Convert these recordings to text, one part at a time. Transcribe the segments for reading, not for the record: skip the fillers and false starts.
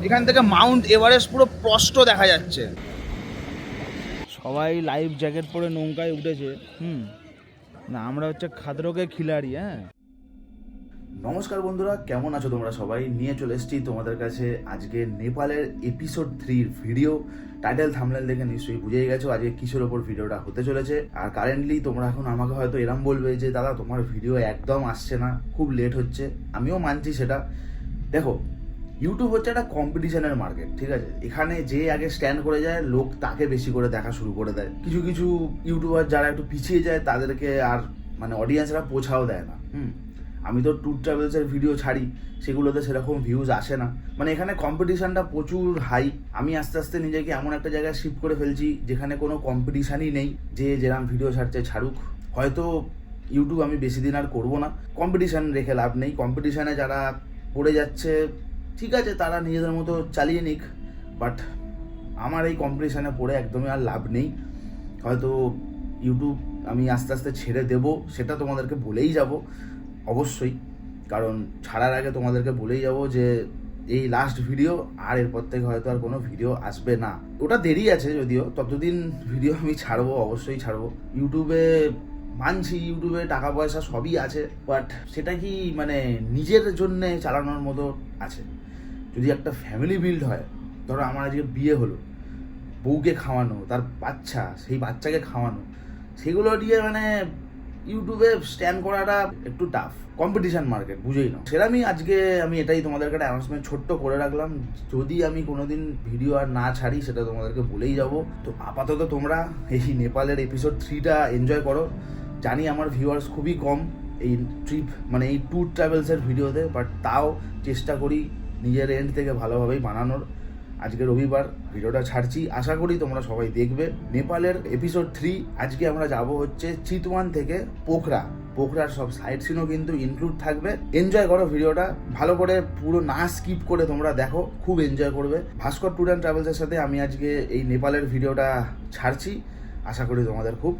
এখান থেকে Mount Everest পুরো স্পষ্ট দেখা যাচ্ছে। সবাই লাইফ জ্যাকেট পরে নৌকায় উঠেছে। না আমরা হচ্ছে খাদরকে খিলাড়ি। হ্যাঁ, নমস্কার বন্ধুরা, কেমন আছো তোমরা? সবাই নিয়ে চলে এসেছি তোমাদের কাছে আজকে নেপালের এপিসোড 3 ভিডিও। টাইটেল থাম্বনেল দেখে নিশ্চয়ই বুঝেই গেছো আজকে কিসের ওপর ভিডিওটা হতে চলেছে। আর কারেন্টলি তোমরা এখন আমাকে হয়তো এরম বলবে যে দাদা তোমার ভিডিও একদম আসছে না, খুব লেট হচ্ছে। আমিও মানছি সেটা। দেখো, ইউটিউব হচ্ছে একটা কম্পিটিশনের মার্কেট, ঠিক আছে? এখানে যে আগে স্ট্যান্ড করে যায় লোক তাকে বেশি করে দেখা শুরু করে দেয়। কিছু কিছু ইউটিউবার যারা একটু পিছিয়ে যায় তাদেরকে আর মানে অডিয়েন্সরা পৌঁছাও দেয় না। আমি তো ট্যুর ট্রাভেলসের ভিডিও ছাড়ি, সেগুলোতে সেরকম ভিউজ আসে না। মানে এখানে কম্পিটিশানটা প্রচুর হাই। আমি আস্তে আস্তে নিজেকে এমন একটা জায়গায় শিফট করে ফেলছি যেখানে কোনো কম্পিটিশানই নেই। যে যেরকম ভিডিও ছাড়ছে ছাড়ুক, হয়তো ইউটিউব আমি বেশি দিন আর করবো না। কম্পিটিশান রেখে লাভ নেই। কম্পিটিশানে যারা পড়ে যাচ্ছে ঠিক আছে, তারা নিজেদের মতো চালিয়ে নিক, বাট আমার এই কম্পিটিশানে পড়ে একদমই আর লাভ নেই। হয়তো ইউটিউব আমি আস্তে আস্তে ছেড়ে দেবো, সেটা তোমাদেরকে বলেই যাব অবশ্যই। কারণ ছাড়ার আগে তোমাদেরকে বলেই যাব যে এই লাস্ট ভিডিও, আর এরপর থেকে হয়তো আর কোনো ভিডিও আসবে না। ওটা দেরি আছে যদিও, ততদিন ভিডিও আমি ছাড়বো, অবশ্যই ছাড়বো। ইউটিউবে মানছি ইউটিউবে টাকা পয়সা সবই আছে, বাট সেটা কি মানে নিজের জন্যে চালানোর মতো আছে? যদি একটা ফ্যামিলি বিল্ড হয়, ধরো আমার আজকে বিয়ে হলো, বউকে খাওয়ানো, তার বাচ্চা, সেই বাচ্চাকে খাওয়ানো, সেগুলো দিয়ে মানে ইউটিউবে স্ট্যান্ড করাটা একটু টাফ। কম্পিটিশন মার্কেট, বুঝেই না। সেরকমই আজকে আমি এটাই তোমাদেরকে একটা অ্যানাউন্সমেন্ট ছোট্ট করে রাখলাম। যদি আমি কোনোদিন ভিডিও আর না ছাড়ি সেটা তোমাদেরকে বলেই যাব। তো আপাতত তোমরা এই নেপালের এপিসোড 3টা এনজয় করো। জানি আমার ভিউয়ার্স খুবই কম এই ট্রিপ মানে এই ট্যুর ট্রাভেলসের ভিডিওতে, বাট তাও চেষ্টা করি নিজের এন্ড থেকে ভালোভাবেই বানানোর। আজকে রবিবার ভিডিওটা ছাড়ছি, আশা করি তোমরা সবাই দেখবে। নেপালের এপিসোড 3 আজকে আমরা যাব হচ্ছে চিতওয়ান থেকে পোখরার সব সাইট সিনও কিন্তু ইনক্লুড থাকবে। এনজয় করো ভিডিওটা ভালো করে, পুরো না স্কিপ করে তোমরা দেখো, খুব এনজয় করবে। ভাস্কর ট্যুর অ্যান্ড ট্রাভেলসের সাথে আমি আজকে এই নেপালের ভিডিওটা ছাড়ছি, আশা করি তোমাদের খুব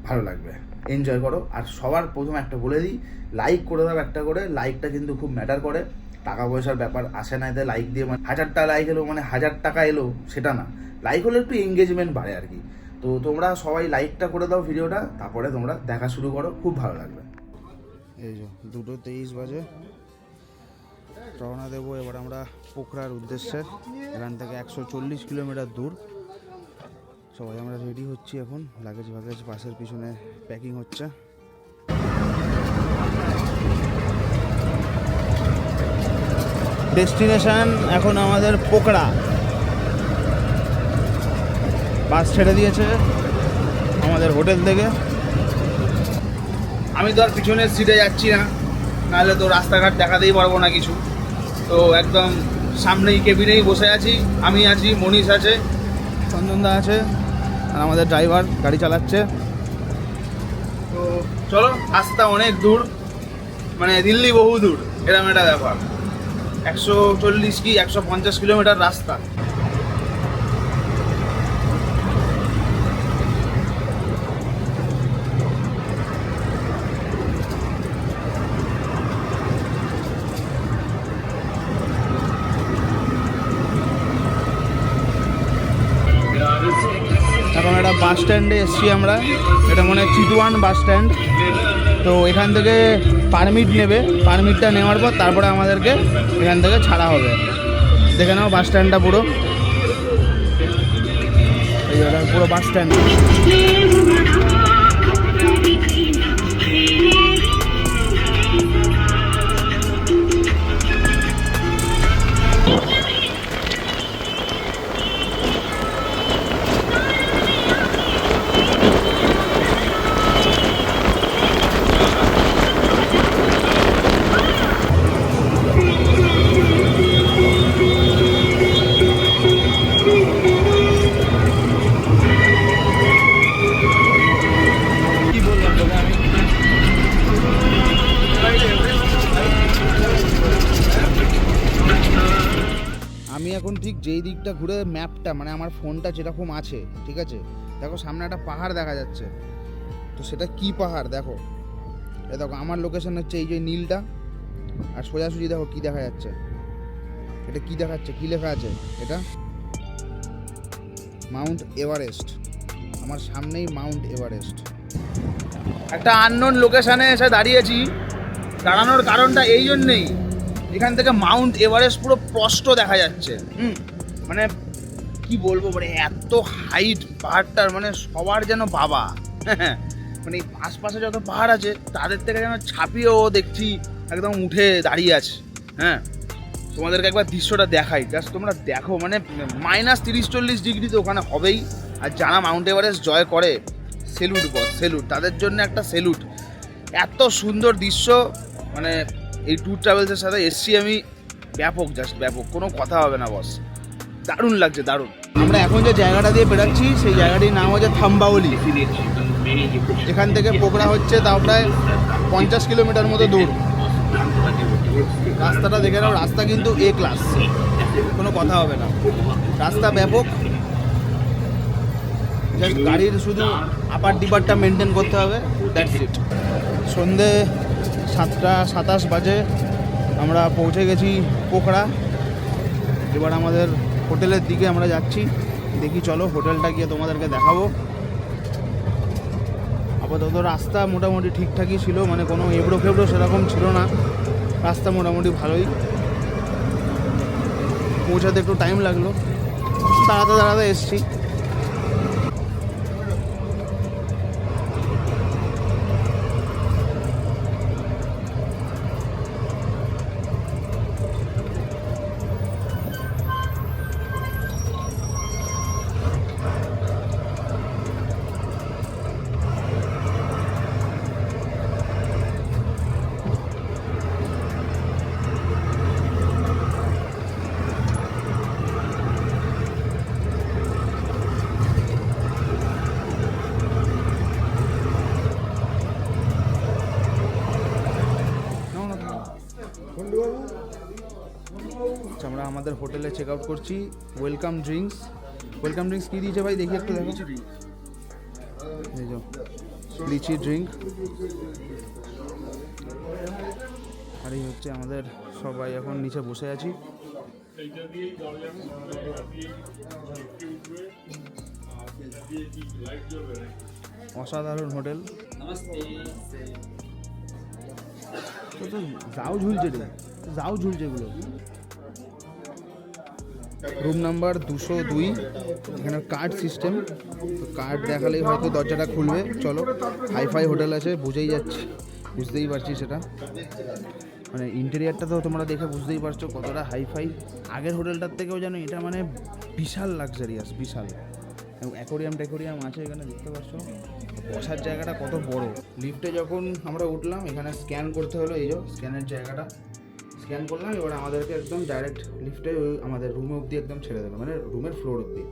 ভালো লাগবে। এনজয় করো। আর সবার প্রথম একটা বলে দিই, লাইক করে দাও একটা করে। লাইকটা কিন্তু খুব ম্যাটার করে। টাকা পয়সার ব্যাপার আসে না এতে। লাইক দিয়ে মানে 1000টা লাইক এলো মানে 1000 টাকা এলো সেটা না। লাইক হলে একটু এঙ্গেজমেন্ট বাড়ে আর কি। তো তোমরা সবাই লাইকটা করে দাও ভিডিওটা, তারপরে তোমরা দেখা শুরু করো, খুব ভালো লাগবে। এই যে 2:23 বাজে রওনা দেবো এবার আমরা পোখরার উদ্দেশ্যে। এখান থেকে 140 কিলোমিটার দূর। সবাই আমরা রেডি হচ্ছি এখন, লাগেজ ভাগেজ বাসের পিছনে প্যাকিং হচ্ছে। ডেস্টিনেশন এখন আমাদের পোখরা। বাস ছেড়ে দিয়েছে আমাদের হোটেল থেকে। আমি তো আর পিছনের সিটে যাচ্ছি না, নাহলে তো রাস্তাঘাট দেখাতেই পারবো না কিছু। তো একদম সামনেই কেবিনেই বসে আছি। আমি আছি, মনীষ আছে, চন্দনদা আছে, আর আমাদের ড্রাইভার গাড়ি চালাচ্ছে। তো চলো, রাস্তা অনেক দূর, মানে দিল্লি বহু দূর, এরকম একটা ব্যাপার। 140 কি 150 কিলোমিটার রাস্তা। এখন একটা বাস স্ট্যান্ডে এসছি আমরা, এটা মনে হয় চিতওয়ান বাস স্ট্যান্ড। তো এখান থেকে পারমিট নেবে, পারমিটটা নেওয়ার পর তারপরে আমাদেরকে এখান থেকে ছাড়া হবে। দেখে নাও বাস স্ট্যান্ডটা পুরো, এই পুরো বাস স্ট্যান্ড। আমি এখন ঠিক যেই দিকটা ঘুরে ম্যাপটা মানে আমার ফোনটা যেরকম আছে, ঠিক আছে, দেখো সামনে একটা পাহাড় দেখা যাচ্ছে। তো সেটা কি পাহাড় দেখো, দেখো আমার লোকেশন হচ্ছে এই যে নীলটা, আর সোজাসুজি দেখো কি দেখা যাচ্ছে, এটা কি দেখাচ্ছে, কি লেখা আছে এটা? Mount Everest. আমার সামনেই মাউন্ট এভারেস্ট। একটা আননোন লোকেশানে এসে দাঁড়িয়েছি। দাঁড়ানোর কারণটা এই জন্যেই, এখান থেকে মাউন্ট এভারেস্ট পুরো স্পষ্ট দেখা যাচ্ছে। মানে কি বলবো, মানে এত হাইট পাহাড়টার, মানে সবার যেন বাবা। মানে আশপাশে যত পাহাড় আছে তাদের থেকে যেন ছাপিয়েও দেখছি একদম উঠে দাঁড়িয়ে আছে। হ্যাঁ, তোমাদেরকে একবার দৃশ্যটা দেখাই, জাস্ট তোমরা দেখো। মানে -30-40 ডিগ্রি তো ওখানে হবেই। আর যারা মাউন্ট এভারেস্ট জয় করে, সেলুট বস, সেলুট, তাদের জন্য একটা সেলুট। এত সুন্দর দৃশ্য, মানে এই ট্যুর ট্রাভেলসের সাথে এসছি আমি, ব্যাপক, জাস্ট ব্যাপক, কোনো কথা হবে না বস। দারুণ লাগছে, দারুণ। আমরা এখন যে জায়গাটা দিয়ে বেরোচ্ছি সেই জায়গাটির নাম হচ্ছে থাম্বাওলি। এখান থেকে পোখরা হচ্ছে তাও প্রায় 50 কিলোমিটার মতো দূর। রাস্তাটা দেখে নাও, রাস্তা কিন্তু এ ক্লাস, কোনো কথা হবে না। রাস্তা ব্যাপক, জাস্ট গাড়ির শুধু আপার ডিপারটা মেনটেন করতে হবে, দ্যাটস ইট। সন্ধে 7:27 বাজে আমরা পৌঁছে গেছি পোখরা। এবার আমাদের হোটেলের দিকে আমরা যাচ্ছি। দেখি, চলো হোটেলটা গিয়ে তোমাদেরকে দেখাবো। আপাতত রাস্তা মোটামুটি ঠিকঠাকই ছিল, মানে কোনো এবড়ো খেবড়ো সেরকম ছিল না। রাস্তা মোটামুটি ভালোই। পৌঁছাতে একটু টাইম লাগলো, দাঁড়াতে দাঁড়াতে এসছি। আমরা আমাদের হোটেলে চেক আউট করছি। ওয়েলকাম ড্রিঙ্কস কী দিয়েছে ভাই, দেখি একটু দেখো। এই যে লিচি ড্রিঙ্ক। আর এই হচ্ছে আমাদের সবাই এখন নিচে বসে আছি। অসাধারণ হোটেল। তো যাও ঝুলছে রে, যাও ঝুলছে এগুলো। Room number 202। এখানে কার্ড সিস্টেম, তো কার্ড দেখালেই হয়তো দরজাটা খুলবে। চলো, হাইফাই হোটেল আছে, বুঝতেই পারছি সেটা। মানে ইন্টেরিয়ারটা তো তোমরা দেখে বুঝতেই পারছো কতটা হাইফাই। আগের হোটেলটার থেকেও যেন এটা মানে বিশাল লাক্সারিয়াস, বিশাল। অ্যাকোরিয়াম আছে এখানে, দেখতে পাচ্ছ। বসার জায়গাটা কত বড়। লিফটে যখন আমরা উঠলাম, এখানে স্ক্যান করতে হলো। এই যে স্ক্যানের জায়গাটা, স্ক্যান করলাম। এবার আমাদেরকে একদম ডাইরেক্ট লিফটে আমাদের রুম অবধি একদম ছেড়ে দেবে, মানে রুমের ফ্লোর অবধি।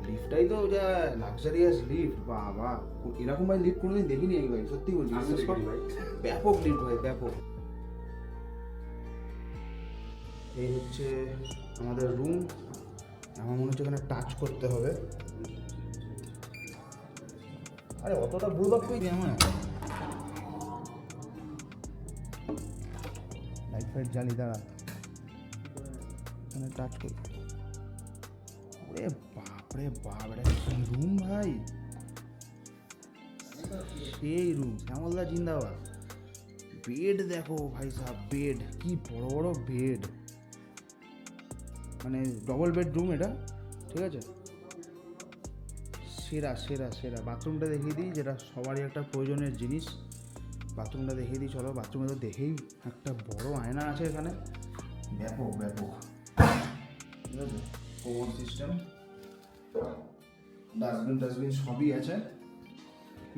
লিফটটাই তো যা লাক্সারিয়াস লিফট, বাবা! এরকম ভাই লিফট কোনোদিন দেখিনি আমি ভাই, সত্যি বলছি। ব্যাপক লিফট ভাই, ব্যাপক। এই হচ্ছে আমাদের রুম। আমার মনে হচ্ছে এখানে টাচ করতে হবে। আরে অতটা বুড়বাক কই আমার লাইট ফাইট জ্বালি, দাঁড়া, এখানে টাচ করি। ওরে বাপরে বাপ, এটা কি রুম ভাই! সেই রুম, শ্যামলদা জিন্দাবাদ। বেড দেখো ভাই সাহেব, বেড কি বড় বড় বেড, মানে ডবল বেডরুম এটা, ঠিক আছে। সেরা সেরা সেরা। বাথরুমটা দেখিয়ে দিই, যেটা সবারই একটা প্রয়োজনের জিনিস। বাথরুমটা দেখিয়ে দিই, চলো। বাথরুমে তো দেখেই, একটা বড় আয়না আছে এখানে, ব্যাপক ব্যাপক, ঠিক আছে। কোমর সিস্টেম, ডাস্টবিন সবই আছে।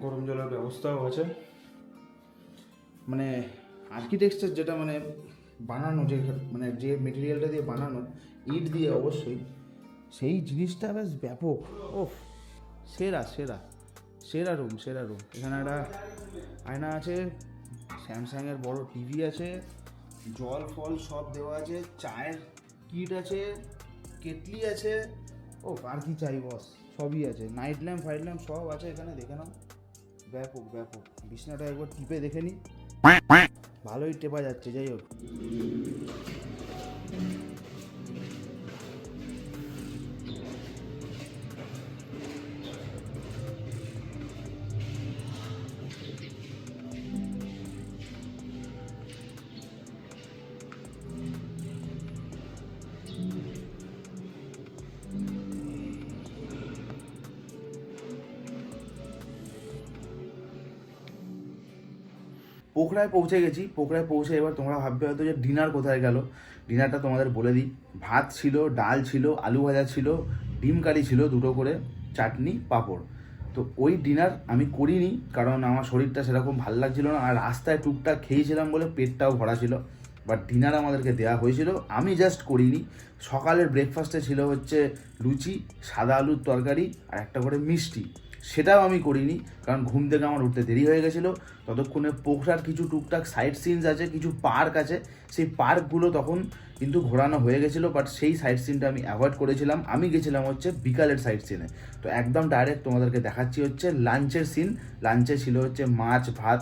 গরম জলের ব্যবস্থাও আছে। মানে আর্কিটেকচার যেটা মানে বানানো, মানে যে মেটেরিয়ালটা দিয়ে বানানো, ইট দিয়ে অবশ্যই, সেই জিনিসটা বেশ ব্যাপক। ওফ, সেরা সেরা সেরা রুম, সেরা রুম। এখানে একটা আয়না আছে, স্যামসাংয়ের বড় টিভি আছে, জল ফল সব দেওয়া আছে, চায়ের কিট আছে, কেটলি আছে। ও আর কি চাই বস, সবই আছে। নাইট ল্যাম্প সব আছে এখানে, দেখে নাও। ব্যাপক ব্যাপক। বিছনাটা একবার টিপে দেখে নি, ভালোই টেপা যাচ্ছে। যাই হোক, পোখরায় পৌঁছে গেছি। পোখরায় পৌঁছে এবার তোমরা ভাববে হয়তো যে ডিনার কোথায় গেল। ডিনারটা তোমাদের বলে দিই, ভাত ছিল, ডাল ছিল, আলু ভাজা ছিল, ডিম কারি ছিল 2টো করে, চাটনি, পাঁপড়। তো ওই ডিনার আমি করিনি, কারণ আমার শরীরটা সেরকম ভালো লাগছিল না, আর রাস্তায় টুকটাক খেয়েছিলাম বলে পেটটাও ভরা ছিল। বাট ডিনার আমাদেরকে দেওয়া হয়েছিল, আমি জাস্ট করিনি। সকালের ব্রেকফাস্টে ছিল হচ্ছে লুচি, সাদা আলুর তরকারি আর একটা করে মিষ্টি, সেটাও আমি করিনি, কারণ ঘুম থেকে আমার উঠতে দেরি হয়ে গেছিলো। ততক্ষণে পোখরার কিছু টুকটাক সাইট সিনস আছে, কিছু পার্ক আছে, সেই পার্কগুলো তখন কিন্তু ঘোরানো হয়ে গেছিলো, বাট সেই সাইট সিনটা আমি অ্যাভয়েড করেছিলাম। আমি গেছিলাম হচ্ছে বিকালের সাইট সিনে। তো একদম ডাইরেক্ট তোমাদেরকে দেখাচ্ছি হচ্ছে লাঞ্চের সিন। লাঞ্চে ছিল হচ্ছে মাছ ভাত,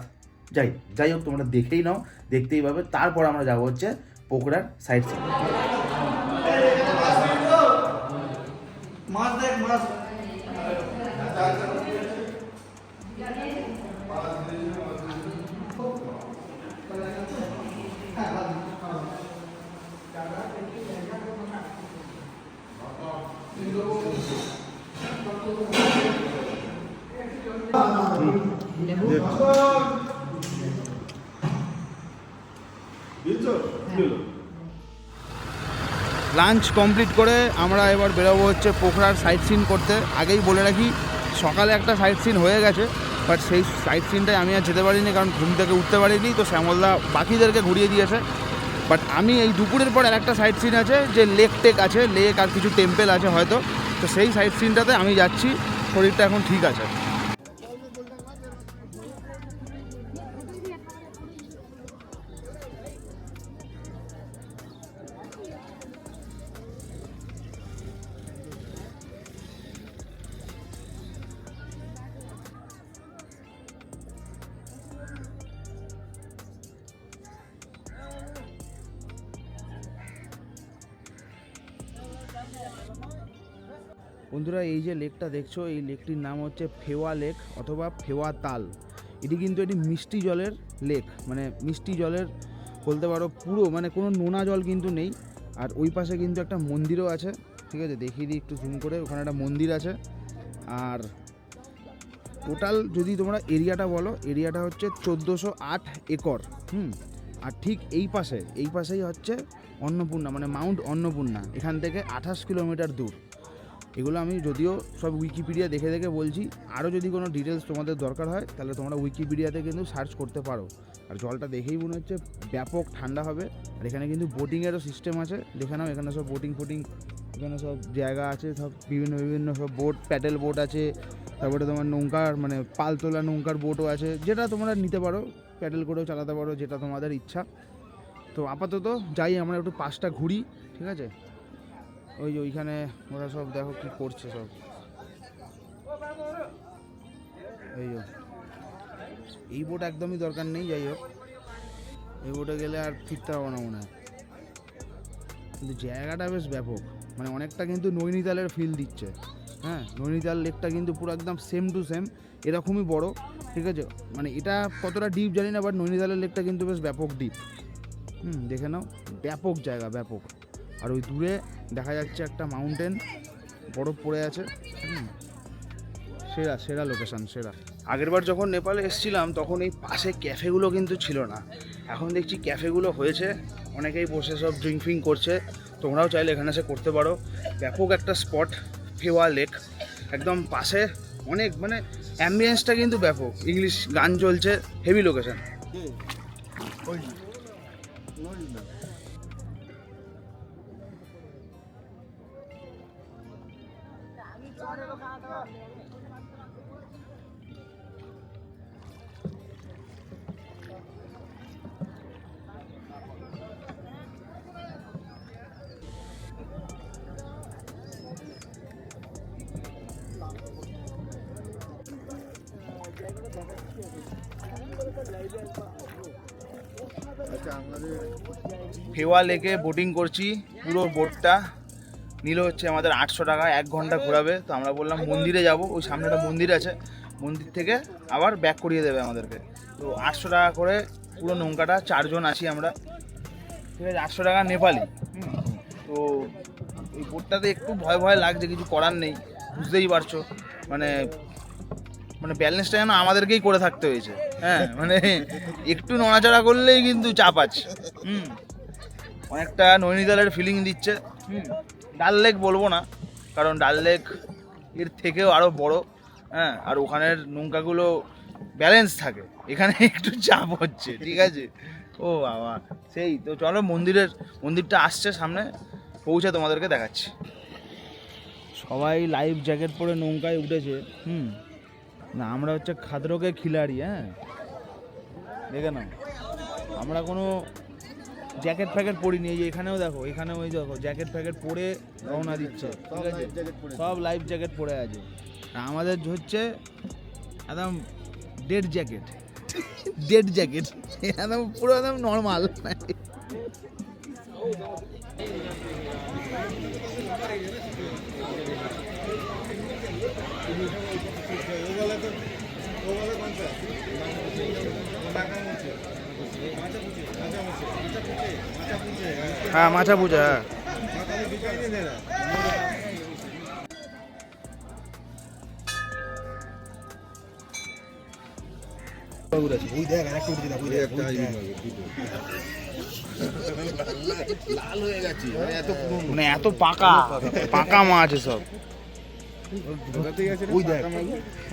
যাই হোক তোমরা দেখেই নাও, দেখতেই পাবে। তারপর আমরা যাবো হচ্ছে পোখরার সাইট সিন। লাঞ্চ কমপ্লিট করে আমরা এবার বেরোবো হচ্ছে পোখরার সাইট সিন করতে। আগেই বলে রাখি, সকালে একটা সাইট সিন হয়ে গেছে, বাট সেই সাইট সিনটায় আমি আর যেতে পারিনি, কারণ ঘুম থেকে উঠতে পারিনি। তো শ্যামলদা বাকিদেরকে ঘুরিয়ে দিয়েছে। বাট আমি এই দুপুরের পর আর একটা সাইট সিন আছে, যে লেক টেক আছে, লেক আর কিছু টেম্পেল আছে হয়তো। তো সেই সাইট সিনটাতে আমি যাচ্ছি, শরীরটা এখন ঠিক আছে। বন্ধুরা, এই যে লেকটা দেখছো, এই লেকটির নাম হচ্ছে ফেওয়া লেক অথবা ফেওয়া তাল। এটি কিন্তু একটি মিষ্টি জলের লেক, মানে মিষ্টি জলের বলতে পারো পুরো, মানে কোনো নোনা জল কিন্তু নেই। আর ওই পাশে কিন্তু একটা মন্দিরও আছে, ঠিক আছে, দেখিয়ে দিই একটু জুম করে। ওখানে একটা মন্দির আছে। আর টোটাল যদি তোমরা এরিয়াটা বলো, এরিয়াটা হচ্ছে 1408 একর। আর ঠিক এই পাশেই হচ্ছে অন্নপূর্ণা, মানে মাউন্ট অন্নপূর্ণা। এখান থেকে 28 কিলোমিটার দূর। এগুলো আমি যদিও সব উইকিপিডিয়া দেখে দেখে বলছি, আরও যদি কোনো ডিটেলস তোমাদের দরকার হয় তাহলে তোমরা উইকিপিডিয়াতে কিন্তু সার্চ করতে পারো। আর জলটা দেখেই মনে হচ্ছে ব্যাপক ঠান্ডা হবে। আর এখানে কিন্তু বোটিংয়েরও সিস্টেম আছে, দেখে নাও। এখানে সব বোটিং, এখানে সব জায়গা আছে, সব বিভিন্ন সব বোট, প্যাডেল বোট আছে। তারপরে তোমার নৌকার, মানে পাল তোলা নৌকার বোটও আছে, যেটা তোমরা নিতে পারো, প্যাডেল করেও চালাতে পারো, যেটা তোমাদের ইচ্ছা। তো আপাতত যাই, আমরা একটু পাশটা ঘুরি, ঠিক আছে। ওই যে ওইখানে ওরা সব দেখো কি করছে সব। এই বোট একদমই দরকার নেই, যাই হোক এই বোটে গেলে আর ফিরতে হবে না মনে হয়। কিন্তু জায়গাটা বেশ ব্যাপক, মানে অনেকটা কিন্তু নৈনিতালের ফিল দিচ্ছে। হ্যাঁ, নৈনিতাল লেকটা কিন্তু পুরো একদম সেম টু সেম এরকমই বড়, ঠিক আছে। মানে এটা কতটা ডিপ জানি না, বাট নৈনিতালের লেকটা কিন্তু বেশ ব্যাপক ডিপ। দেখে নাও, ব্যাপক জায়গা, ব্যাপক। আর ওই দূরে দেখা যাচ্ছে একটা মাউন্টেন, বরফ পড়ে আছে। সেরা লোকেশান, সেরা। আগেরবার যখন নেপালে এসেছিলাম তখন এই পাশে ক্যাফেগুলো কিন্তু ছিল না, এখন দেখছি ক্যাফেগুলো হয়েছে। অনেকেই বসে সব ড্রিঙ্ক করছে, তোমরাও চাইলে এখানে এসে করতে পারো। ব্যাপক একটা স্পট, ফেওয়া লেক, একদম পাশে। অনেক মানে অ্যাম্বিয়েন্সটা কিন্তু ব্যাপক, ইংলিশ গান চলছে, হেভি লোকেশান। ফেওয়া লেকে বোটিং করছি, পুরো বোটটা নিল হচ্ছে আমাদের 800 টাকা, 1 ঘন্টা ঘোরাবে। তো আমরা বললাম মন্দিরে যাব, ওই সামনে একটা মন্দির আছে, মন্দির থেকে আবার ব্যাক করিয়ে দেবে আমাদেরকে। তো 800 টাকা করে পুরো নৌকাটা, 4 জন আছি আমরা, ঠিক আছে। 800 টাকা নেপালি। তো এই বোটটাতে একটু ভয় ভয় লাগছে, কিছু করার নেই, বুঝতেই পারছো। মানে ব্যালেন্সটা যেন আমাদেরকেই করে থাকতে হয়েছে, হ্যাঁ মানে একটু নড়াচড়া করলেই কিন্তু চাপ আছে। অনেকটা নৈনিতালের ফিলিং দিচ্ছে। ডাল লেক বলবো না, কারণ ডাল লেক এর থেকেও আরও বড়। হ্যাঁ, আর ওখানের নৌকাগুলো ব্যালেন্স থাকে, এখানে একটু চাপ হচ্ছে, ঠিক আছে। ও বাবা, সেই তো চলো মন্দিরটা আসছে সামনে, পৌঁছে তোমাদেরকে দেখাচ্ছি। সবাই লাইফ জ্যাকেট পরে নৌকায় উঠেছে। না আমরা হচ্ছে খাদরকে খিলাড়ি। হ্যাঁ দেখে নাও, আমরা কোনো জ্যাকেট ফ্যাকেট পরিনি। এই যে এখানেও দেখো, এখানেও ওই দেখো জ্যাকেট ফ্যাকেট পরে রওনা দিচ্ছে, ঠিক আছে, সব লাইফ জ্যাকেট পরে আছে। আর আমাদের হচ্ছে একদম ডেড জ্যাকেট একদম পুরো একদম নর্মাল। হ্যাঁ মাছা পূজা, হ্যাঁ। মানে এত পাকা মাছ সব।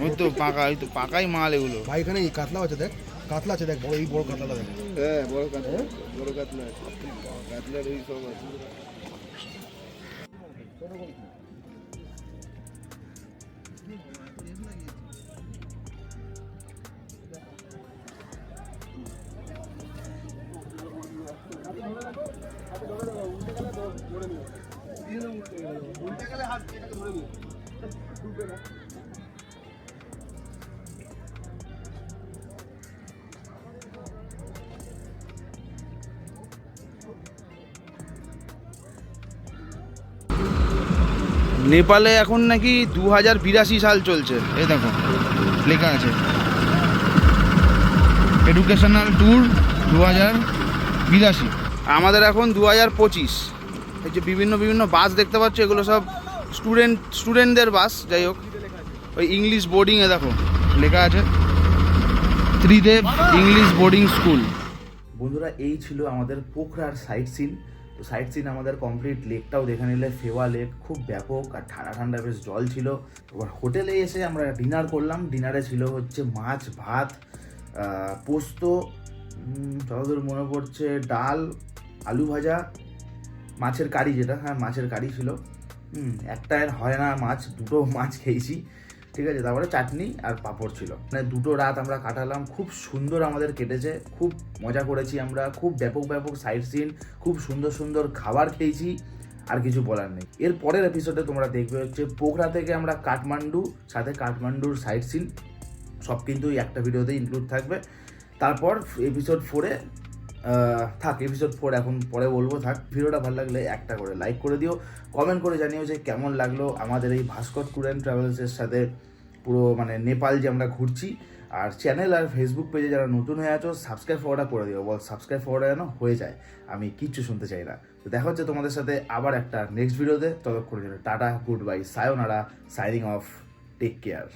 ওই তো পাকা, ওই তো পাকাই মাল এগুলো। ভাই এখানে কাতলা আছে, দেখ কাতলা আছে, দেখ বড়, এই বড় কাতলা দেখ। হ্যাঁ বড় কাতলা আছে, কাতলার ওই সব আছে। নেপালে এখন নাকি 2082 সাল চলছে, এই দেখো লেখা আছে এডুকেশনাল ট্যুর 2082। আমাদের এখন 2025। এই যে বিভিন্ন বাস দেখতে পাচ্ছ, এগুলো সব স্টুডেন্টদের বাস। যাই হোক, ওই ইংলিশ বোর্ডিংয়ে দেখো লেখা আছে ত্রিদেব ইংলিশ বোর্ডিং স্কুল। বন্ধুরা, এই ছিল আমাদের পোখরার সাইট সিন। তো সাইট সিন আমাদের কমপ্লিট। লেকটাও দেখে নিলে, ফেওয়া লেক, খুব ব্যাপক আর ঠান্ডা ঠান্ডা বেশ জল ছিল। এবার হোটেলে এসে আমরা ডিনার করলাম। ডিনারে ছিল হচ্ছে মাছ, ভাত, পোস্ত, যতদূর মনে পড়ছে ডাল, আলু ভাজা, মাছের কারি, যেটা হ্যাঁ মাছের কারি ছিল। একটা হয় না মাছ, দুটো মাছ খেয়েছি, ঠিক আছে। তারপরে চাটনি আর পাঁপড় ছিল। মানে দুটো রাত আমরা কাটালাম, খুব সুন্দর আমাদের কেটেছে, খুব মজা করেছি আমরা, খুব ব্যাপক সাইট সিন, খুব সুন্দর খাবার খেয়েছি, আর কিছু বলার নেই। এর পরের এপিসোডে তোমরা দেখবে হচ্ছে পোখরা থেকে আমরা কাঠমান্ডু, সাথে কাঠমান্ডুর সাইট সিন, সব কিন্তু একটা ভিডিওতে ইনক্লুড থাকবে। তারপর এপিসোড 4-এ এপিসোড 4 এখন পরে বলবো। ভিডিওটা ভালো লাগলে একটা করে লাইক করে দিও, কমেন্ট করে জানিও যে কেমন লাগলো আমাদের এই ভাস্কর ট্যুর অ্যান্ড ট্রাভেলসের সাথে পুরো মানে নেপাল যে আমরা ঘুরছি। আর চ্যানেল আর ফেসবুক পেজে যারা নতুন হয়ে আছো, সাবস্ক্রাইব করাটা করে দিও। সাবস্ক্রাইব করাটা যেন হয়ে যায়, আমি কিচ্ছু শুনতে চাই না। তো দেখা হচ্ছে তোমাদের সাথে আবার একটা নেক্সট ভিডিওতে। ততক্ষণ tata, good bye, সায়োনারা, signing off, take care.